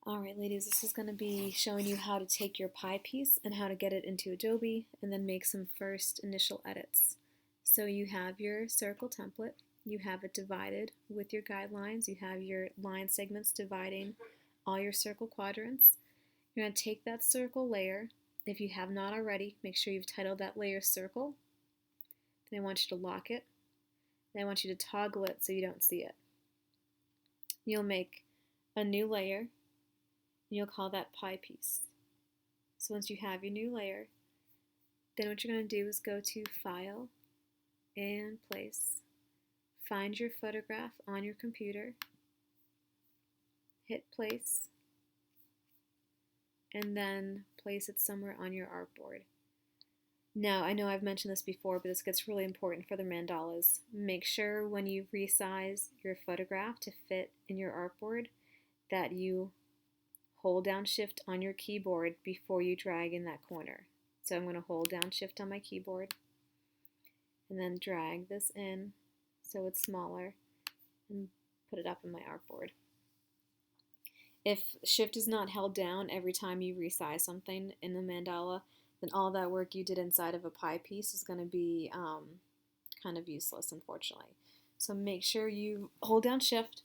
Alright ladies, this is going to be showing you how to take your pie piece and how to get it into Adobe and then make some first initial edits. So you have your circle template, you have it divided with your guidelines, you have your line segments dividing all your circle quadrants. You're going to take that circle layer. If you have not already, make sure you've titled that layer circle. Then I want you to lock it. Then I want you to toggle it so you don't see it. You'll make a new layer. You'll call that pie piece. So once you have your new layer, then what you're going to do is go to File and Place. Find your photograph on your computer, hit Place, and then place it somewhere on your artboard. Now, I know I've mentioned this before, but this gets really important for the mandalas. Make sure when you resize your photograph to fit in your artboard that you hold down Shift on your keyboard before you drag in that corner. So I'm going to hold down Shift on my keyboard and then drag this in so it's smaller and put it up in my artboard. If Shift is not held down every time you resize something in the mandala, then all that work you did inside of a pie piece is going to be kind of useless, unfortunately. So make sure you hold down Shift.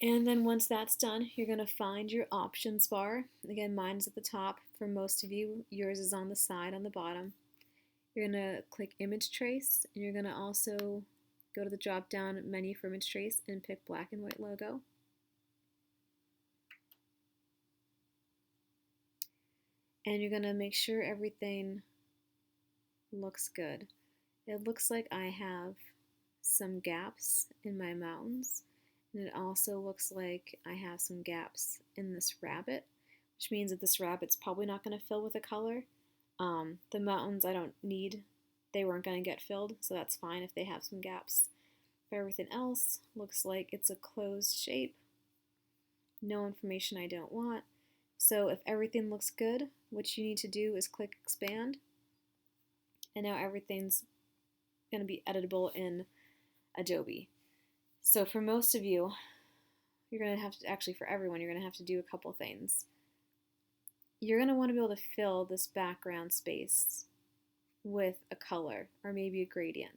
And then once that's done, you're going to find your options bar. Again, mine's at the top. For most of you, yours is on the side, on the bottom. You're going to click Image Trace, and you're going to also go to the drop-down menu for Image Trace and pick Black and White Logo. And you're going to make sure everything looks good. It looks like I have some gaps in my mountains. And it also looks like I have some gaps in this rabbit, which means that this rabbit's probably not going to fill with a color. The mountains I don't need, they weren't going to get filled, so that's fine if they have some gaps. But everything else looks like it's a closed shape. No information I don't want. So if everything looks good, what you need to do is click Expand. And now everything's going to be editable in Adobe. So for most of you, you're going to have to, actually for everyone, you're going to have to do a couple things. You're going to want to be able to fill this background space with a color or maybe a gradient.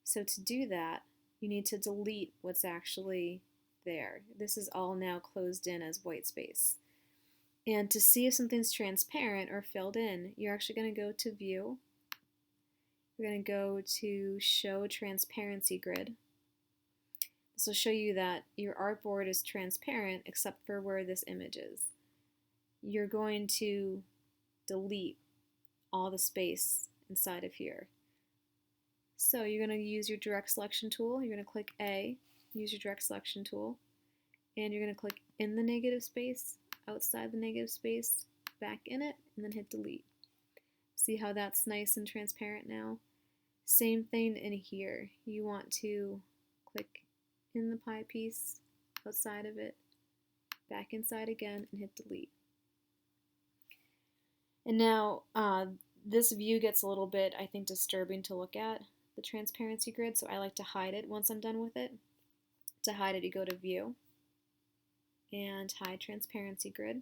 So to do that, you need to delete what's actually there. This is all now closed in as white space. And to see if something's transparent or filled in, you're actually going to go to View. You're going to go to Show Transparency Grid. This will show you that your artboard is transparent except for where this image is. You're going to delete all the space inside of here. So you're going to use your direct selection tool. You're going to click A, use your direct selection tool, and you're going to click in the negative space, outside the negative space, back in it, and then hit delete. See how that's nice and transparent now? Same thing in here. You want to click in the pie piece, outside of it, back inside again, and hit delete. And now this view gets a little bit, I think, disturbing to look at, the transparency grid, so I like to hide it once I'm done with it. To hide it, you go to View and Hide Transparency Grid.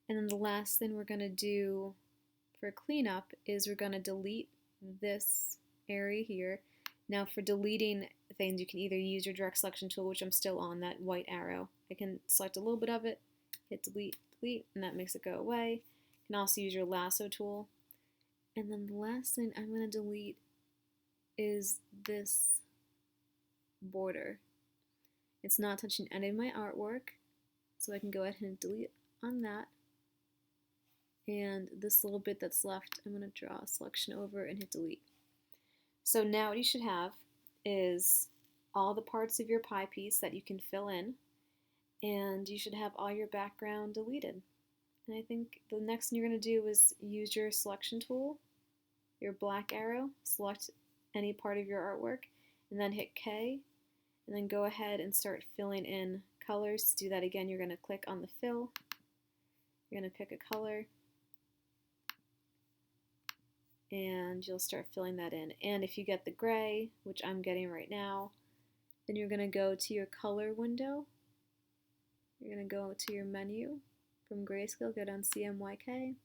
And then the last thing we're going to do for cleanup is we're going to delete this area here. Now for deleting things, you can either use your direct selection tool, which I'm still on, that white arrow. I can select a little bit of it, hit delete, delete, and that makes it go away. You can also use your lasso tool. And then the last thing I'm going to delete is this border. It's not touching any of my artwork, so I can go ahead and delete on that. And this little bit that's left, I'm going to draw a selection over and hit delete. So now what you should have is all the parts of your pie piece that you can fill in, and you should have all your background deleted. And I think the next thing you're going to do is use your selection tool, your black arrow, select any part of your artwork, and then hit K, and then go ahead and start filling in colors. To do that again, you're going to click on the fill, you're going to pick a color, and you'll start filling that in. And if you get the gray, which I'm getting right now, then you're going to go to your color window You're going to go to your menu from Grayscale, go down CMYK,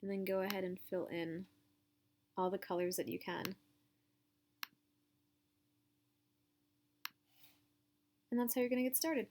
and then go ahead and fill in all the colors that you can. And that's how you're going to get started.